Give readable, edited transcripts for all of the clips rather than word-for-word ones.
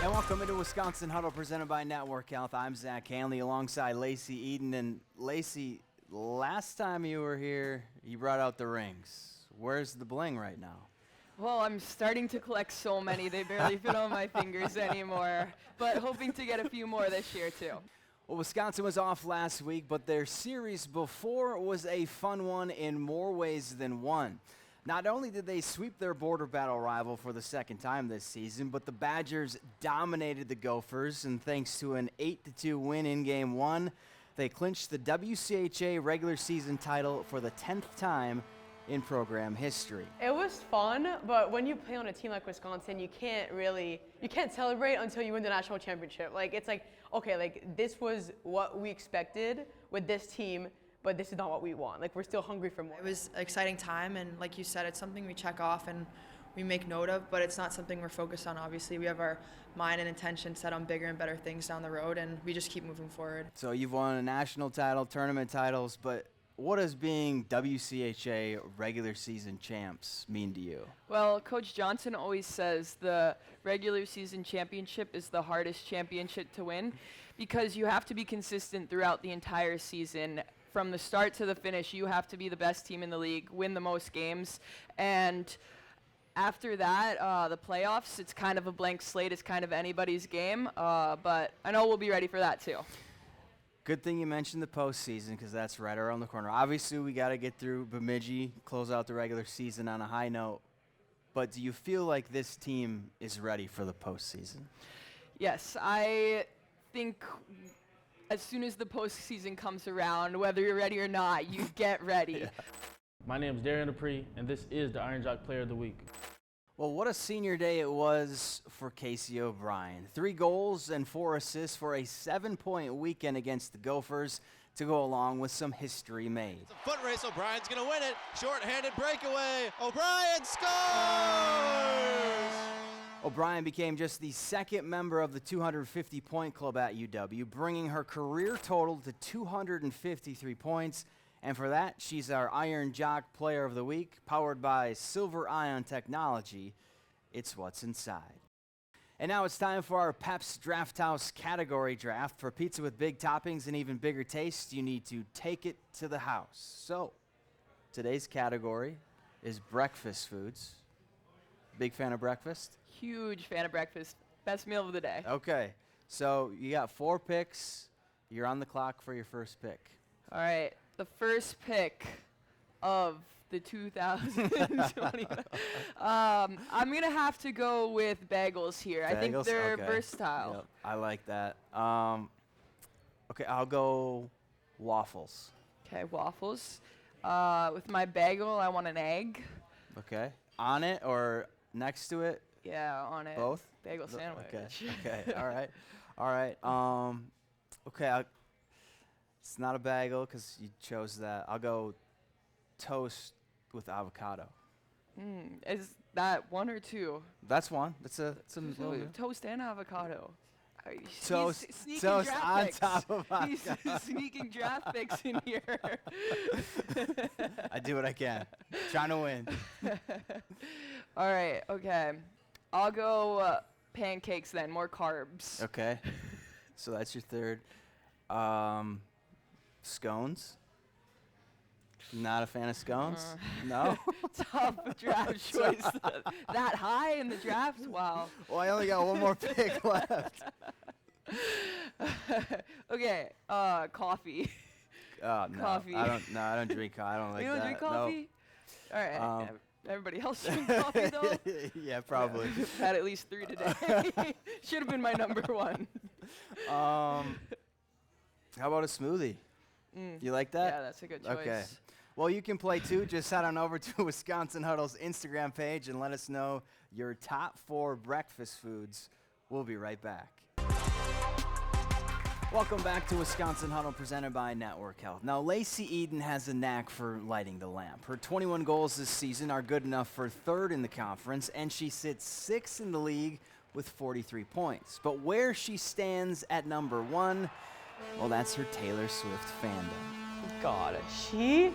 And welcome into Wisconsin Huddle, presented by Network Health. I'm Zach Hanley alongside Lacey Eden. And Lacey, last time you were here, you brought out the rings. Where's the bling right now? Well, I'm starting to collect so many, they barely fit on my fingers anymore. But hoping to get a few more this year, too. Well, Wisconsin was off last week, but their series before was a fun one in more ways than one. Not only did they sweep their border battle rival for the second time this season, but the Badgers dominated the Gophers, and thanks to an 8-2 win in Game 1, they clinched the WCHA regular season title for the 10th time in program history. It was fun, but when you play on a team like Wisconsin, you can't celebrate until you win the national championship. It's like, okay, this was what we expected with this team, but this is not what we want. We're still hungry for more. It was an exciting time, and like you said, it's something we check off and we make note of, but it's not something we're focused on. Obviously, we have our mind and intention set on bigger and better things down the road, and we just keep moving forward. So you've won a national title, tournament titles, but what does being WCHA regular season champs mean to you? Well, Coach Johnson always says the regular season championship is the hardest championship to win because you have to be consistent throughout the entire season. From the start to the finish, you have to be the best team in the league, win the most games, and after that, the playoffs, it's kind of a blank slate. It's kind of anybody's game, but I know we'll be ready for that too. Good thing you mentioned the postseason because that's right around the corner. Obviously, we got to get through Bemidji, close out the regular season on a high note, but do you feel like this team is ready for the postseason? Yes, I think as soon as the postseason comes around, whether you're ready or not, you get ready. Yeah. My name is Darian Dupree, and this is the Iron Jock Player of the Week. Well, what a senior day it was for Casey O'Brien. 3 goals and 4 assists for a 7-point weekend against the Gophers to go along with some history made. It's a foot race. O'Brien's going to win it. Short-handed breakaway. O'Brien scores! O'Brien became just the second member of the 250-point club at UW, bringing her career total to 253 points. And for that, she's our Iron Jock Player of the Week, powered by Silver Ion Technology. It's what's inside. And now it's time for our Pep's Draft House category draft. For pizza with big toppings and even bigger taste, you need to take it to the house. So, today's category is breakfast foods. Big fan of breakfast? Huge fan of breakfast. Best meal of the day. Okay, so you got 4 picks. You're on the clock for your first pick. All right, the first pick of the 2020. I'm going to have to go with bagels here. I think they're versatile. Yep, I like that. Okay, I'll go waffles. Okay, waffles. With my bagel, I want an egg. Okay, on it or next to it? Yeah, on it. Both? Bagel sandwich. Okay, all right. Okay, it's not a bagel because you chose that. I'll go toast with avocado. Is that 1 or 2? That's one. That's a little bit. Toast and avocado. Toast draft on picks. top of avocado. He's sneaking draft picks in here. I do what I can. Trying to win. All right, okay. I'll go pancakes then, more carbs. Okay. So that's your third. Scones? Not a fan of scones? No? Tough draft choice. That high in the draft? Wow. Well, I only got one more pick left. Okay, coffee. No, Coffee. I don't drink coffee. I don't like that. You don't drink coffee? Nope. All right. Everybody else drink coffee, though? Yeah, probably. Had at least 3 today. Should have been my number 1. How about a smoothie? You like that? Yeah, that's a good choice. Okay. Well, you can play too. Just head on over to Wisconsin Huddle's Instagram page and let us know your top 4 breakfast foods. We'll be right back. Welcome back to Wisconsin Huddle, presented by Network Health. Now, Lacey Eden has a knack for lighting the lamp. Her 21 goals this season are good enough for 3rd in the conference, and she sits 6th in the league with 43 points. But where she stands at number 1, well, that's her Taylor Swift fandom. God, I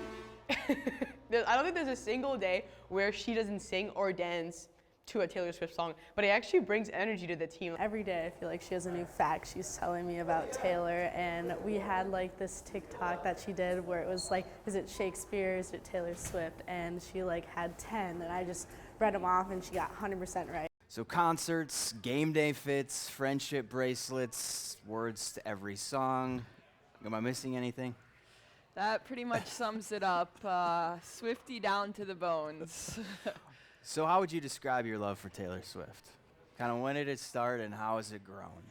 don't think there's a single day where she doesn't sing or dance to a Taylor Swift song, but it actually brings energy to the team. Every day I feel like she has a new fact she's telling me about Taylor, and we had like this TikTok that she did where it was like, is it Shakespeare, is it Taylor Swift, and she like had 10, and I just read them off and she got 100% right. So concerts, game day fits, friendship bracelets, words to every song. Am I missing anything? That pretty much sums it up. Swiftie down to the bones. So how would you describe your love for Taylor Swift? Kind of when did it start and how has it grown?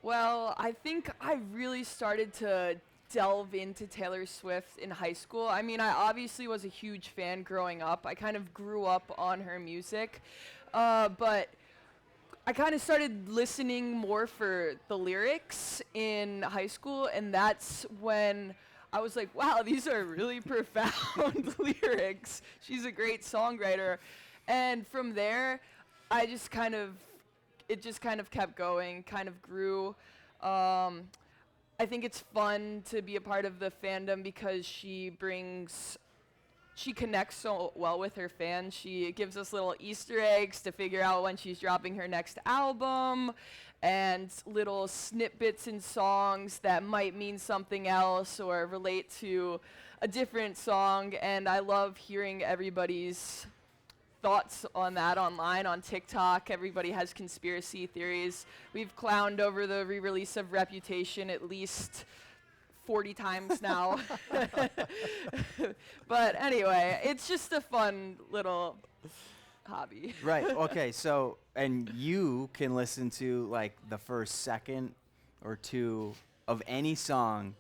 Well, I think I really started to delve into Taylor Swift in high school. I mean, I obviously was a huge fan growing up. I kind of grew up on her music, but I kind of started listening more for the lyrics in high school, and that's when I was like, wow, these are really profound lyrics. She's a great songwriter. And from there, it just kind of kept going, kind of grew. I think it's fun to be a part of the fandom because she connects so well with her fans. She gives us little Easter eggs to figure out when she's dropping her next album, and little snippets in songs that might mean something else or relate to a different song. And I love hearing everybody's thoughts on that online on TikTok. Everybody has conspiracy theories. We've clowned over the re-release of Reputation at least 40 times now. But anyway, it's just a fun little hobby. Right, okay, so, and you can listen to like the first second or two of any song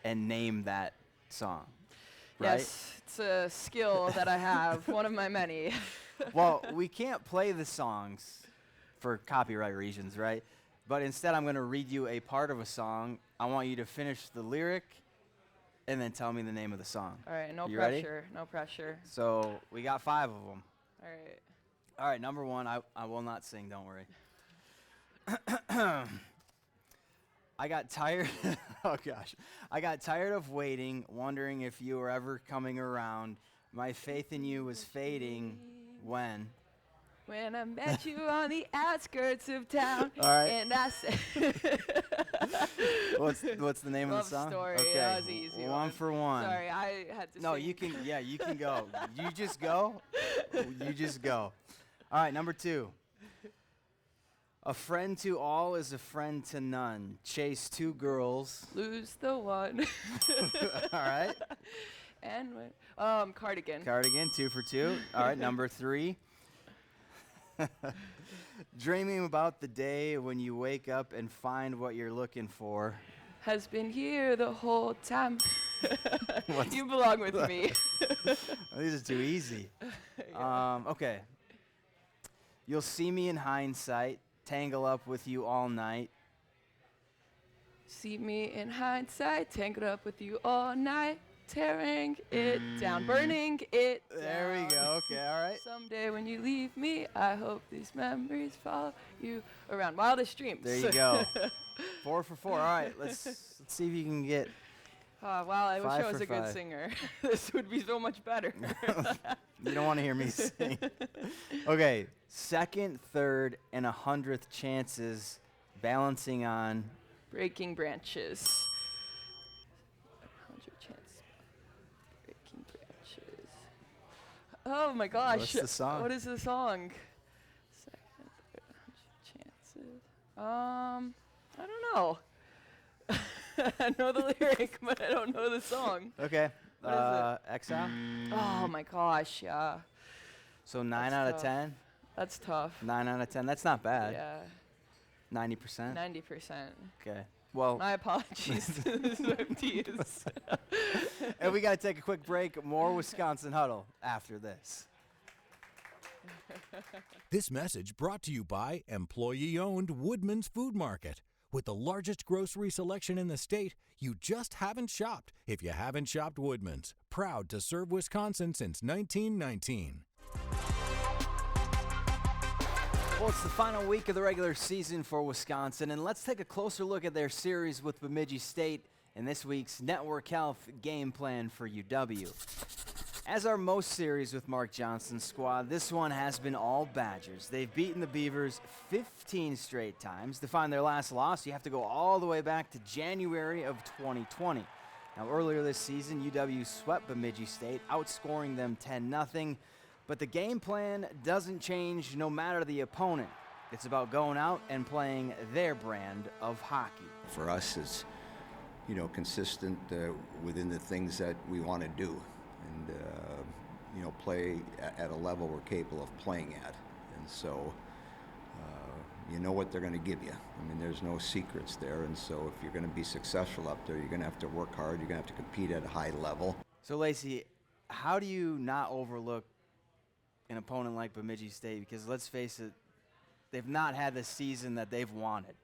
and name that song, right? Yes, it's a skill that I have, one of my many. Well, we can't play the songs for copyright reasons, right? But instead I'm going to read you a part of a song. I want you to finish the lyric and then tell me the name of the song. All right, no You ready? pressure, no pressure. So we got 5 of them. All right. All right, number 1, I will not sing, don't worry. I got tired, oh gosh. I got tired of waiting, wondering if you were ever coming around. My faith in you was fading when? When I met you on the outskirts of town. All right. And I said. What's the name Love of the song? Story. Okay, That was an easy one for one. Sorry, I had to No, sing. you can go. You just go. You just go. All right, number 2. A friend to all is a friend to none. Chase 2 girls. Lose the one. All right. And Cardigan. Cardigan, 2 for 2. All right, number 3. Dreaming about the day when you wake up and find what you're looking for. Has been here the whole time. What's- You belong with me. These are too easy. Okay. You'll see me in hindsight, tangle up with you all night. See me in hindsight, tangled up with you all night, tearing it down, burning it There we down. go. Okay, all right. Someday when you leave me, I hope these memories follow you around. Wildest dreams. There you go. 4 for 4. All right, let's see if you can get. Wow, I wish 5 I was for a good 5. singer. This would be so much better. You don't want to hear me sing. Okay, 2nd, 3rd, and 100th chances, balancing on. Breaking branches. 100 chance. Breaking branches. Oh my gosh. What's the song? What is the song? 2nd, 3rd, 100 chances. I don't know. I know the lyric, but I don't know the song. Okay. What is Exile. Oh my gosh, yeah. So 9 That's out of tough. 10. That's tough. 9 out of 10. That's not bad. Yeah, 90%. 90%. Okay. Well, My apologies to the Swifties. and we got to take a quick break. More Wisconsin Huddle after this. This message brought to you by employee-owned Woodman's Food Market. With the largest grocery selection in the state, you just haven't shopped if you haven't shopped Woodman's. Proud to serve Wisconsin since 1919. Well, it's the final week of the regular season for Wisconsin, and let's take a closer look at their series with Bemidji State in this week's Network Health Game Plan for UW. As our most series with Mark Johnson's squad, this one has been all Badgers. They've beaten the Beavers 15 straight times. To find their last loss, you have to go all the way back to January of 2020. Now, earlier this season, UW swept Bemidji State, outscoring them 10-0. But the game plan doesn't change no matter the opponent. It's about going out and playing their brand of hockey. For us, it's, consistent within the things that we want to do, and play at a level we're capable of playing at. And so, you know what they're going to give you. I mean, there's no secrets there. And so, if you're going to be successful up there, you're going to have to work hard. You're going to have to compete at a high level. So, Lacey, how do you not overlook an opponent like Bemidji State? Because let's face it, they've not had the season that they've wanted.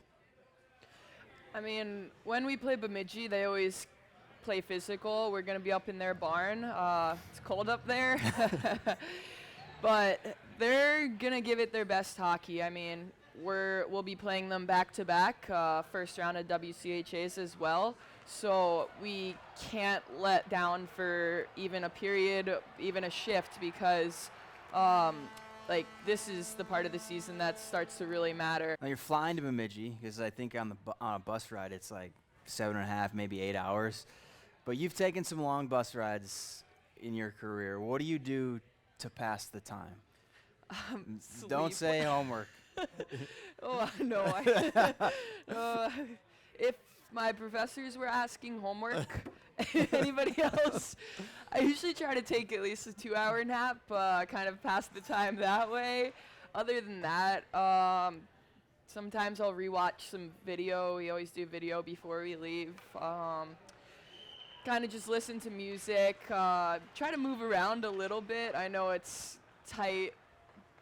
I mean, when we play Bemidji, they always play physical. We're going to be up in their barn. It's cold up there. But they're going to give it their best hockey. I mean, we'll be playing them back-to-back, first round of WCHAs as well. So we can't let down for even a period, even a shift, because this is the part of the season that starts to really matter. Now, you're flying to Bemidji, because I think on a bus ride it's like 7.5, maybe 8 hours. But you've taken some long bus rides in your career. What do you do to pass the time? Don't say homework. Oh, no. If my professors were asking homework, anybody else, I usually try to take at least a 2-hour nap, kind of pass the time that way. Other than that, sometimes I'll rewatch some video. We always do video before we leave. Kind of just listen to music, try to move around a little bit. I know it's tight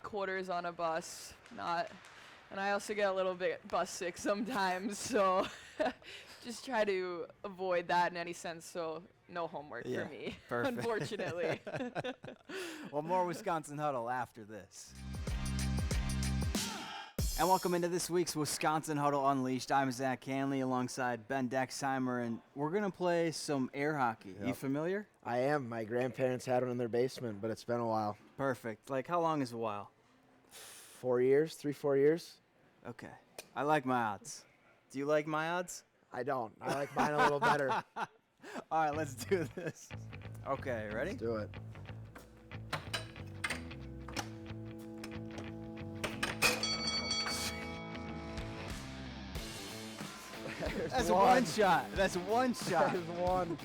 quarters on a bus, and I also get a little bit bus sick sometimes, so just try to avoid that in any sense, so no homework for me, perfect. Unfortunately. Well, more Wisconsin Huddle after this. And welcome into this week's Wisconsin Huddle Unleashed. I'm Zach Hanley alongside Ben Dexheimer, and we're going to play some air hockey. Yep. You familiar? I am. My grandparents had one in their basement, but it's been a while. Perfect. Like, how long is a while? 4 years, 3-4 years. Okay. I like my odds. Do you like my odds? I don't. I like mine a little better. All right, let's do this. Okay, ready? Let's do it. That's one shot. That's one shot. There's one.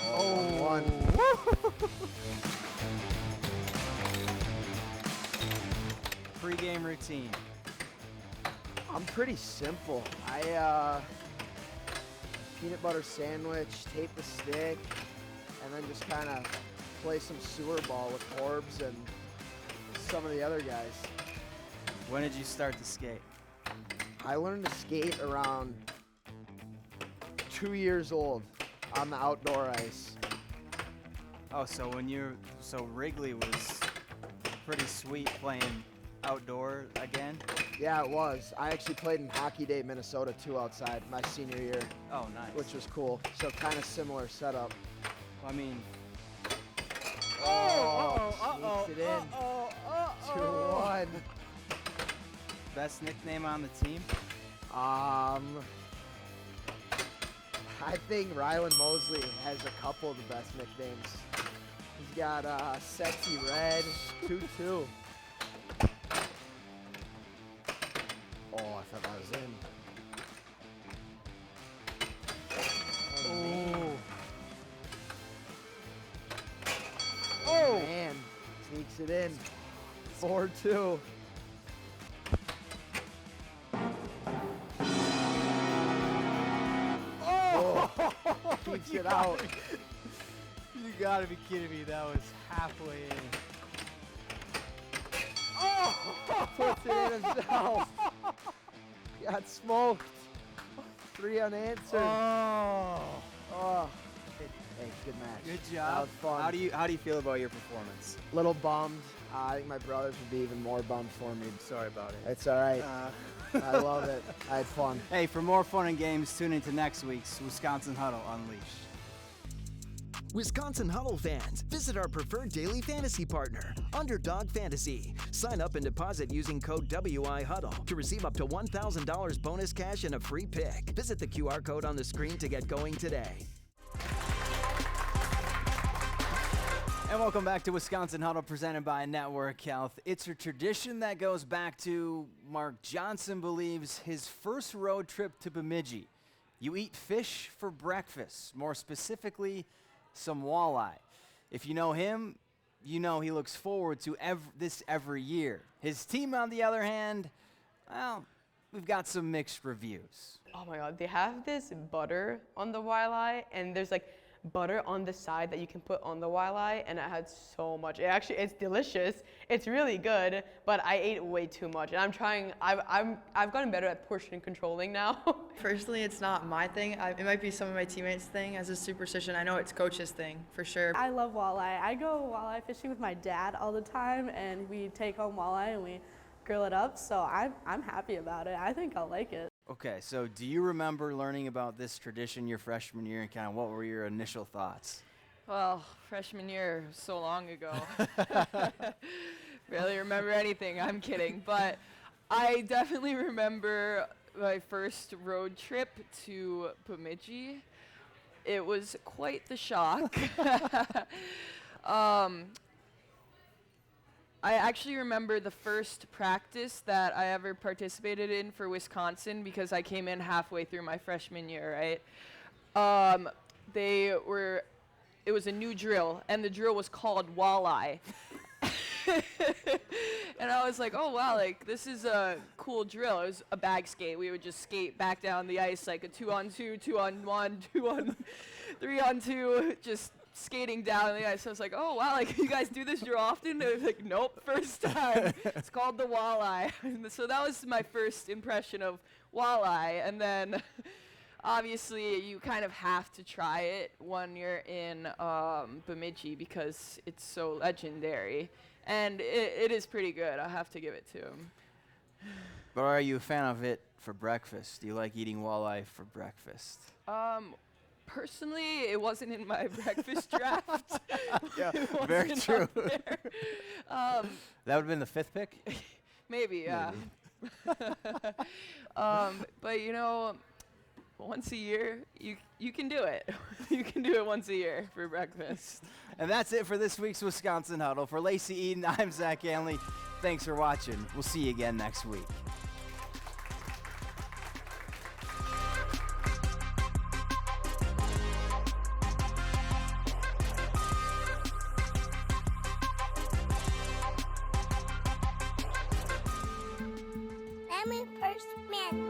Oh, one. Pre-game routine. I'm pretty simple. I peanut butter sandwich, tape the stick, and then just kind of play some sewer ball with Orbs and some of the other guys. When did you start to skate? I learned to skate around 2 years old on the outdoor ice. Oh, so Wrigley was pretty sweet playing outdoor again? Yeah, it was. I actually played in Hockey Day, Minnesota, too, outside my senior year. Oh, nice. Which was cool. So kind of similar setup. I mean... Sneaks it in. 2-1. Best nickname on the team? I think Rylan Mosley has a couple of the best nicknames. He's got Sexy Red, 2-2. Oh, I thought that was in. Oh, man. Sneaks it in. 4-2. Keeps it out. You gotta be kidding me. That was halfway in. Puts it in himself. Got smoked. 3 unanswered. Oh. Hey, good match. Good That job. was fun. How do you feel about your performance? Little bummed. I think my brothers would be even more bummed for me. Sorry about it. It's all right. I love it. I had fun. Hey, for more fun and games, tune into next week's Wisconsin Huddle Unleashed. Wisconsin Huddle fans, visit our preferred daily fantasy partner, Underdog Fantasy. Sign up and deposit using code WIHuddle to receive up to $1,000 bonus cash and a free pick. Visit the QR code on the screen to get going today. And welcome back to Wisconsin Huddle, presented by Network Health. It's a tradition that goes back to Mark Johnson believes his first road trip to Bemidji. You eat fish for breakfast, more specifically, some walleye. If you know him, you know he looks forward to this every year. His team, on the other hand, well, we've got some mixed reviews. Oh my God, they have this butter on the walleye, and there's like butter on the side that you can put on the walleye, and it had so much. It's delicious. It's really good, but I ate way too much, and I've gotten better at portion controlling now. Personally, it's not my thing. It might be some of my teammates' thing as a superstition. I know it's coach's thing for sure. I love walleye. I go walleye fishing with my dad all the time, and we take home walleye and we grill it up, so I'm happy about it. I think I'll like it. Okay, so do you remember learning about this tradition your freshman year, and kind of what were your initial thoughts? Well, freshman year, so long ago. Barely remember anything. I'm kidding. But I definitely remember my first road trip to Bemidji. It was quite the shock. I actually remember the first practice that I ever participated in for Wisconsin, because I came in halfway through my freshman year, right? It was a new drill, and the drill was called walleye. And I was like, oh wow, like this is a cool drill. It was a bag skate. We would just skate back down the ice like a 2-on-2, 2-on-1, 3-on-2, just skating down the ice. So I was like, oh wow, like you guys do this drill often? They was like, nope, first time. It's called the walleye. So that was my first impression of walleye, and then obviously you kind of have to try it when you're in Bemidji because it's so legendary, and it is pretty good. I have to give it to him. But are you a fan of it for breakfast? Do you like eating walleye for breakfast? Personally, it wasn't in my breakfast draft. Yeah, It very wasn't true. up there. That would have been the 5th pick? Maybe, yeah. But you know, once a year, you can do it. You can do it once a year for breakfast. And that's it for this week's Wisconsin Huddle. For Lacey Eden, I'm Zach Hanley. Thanks for watching. We'll see you again next week. I'm a first man.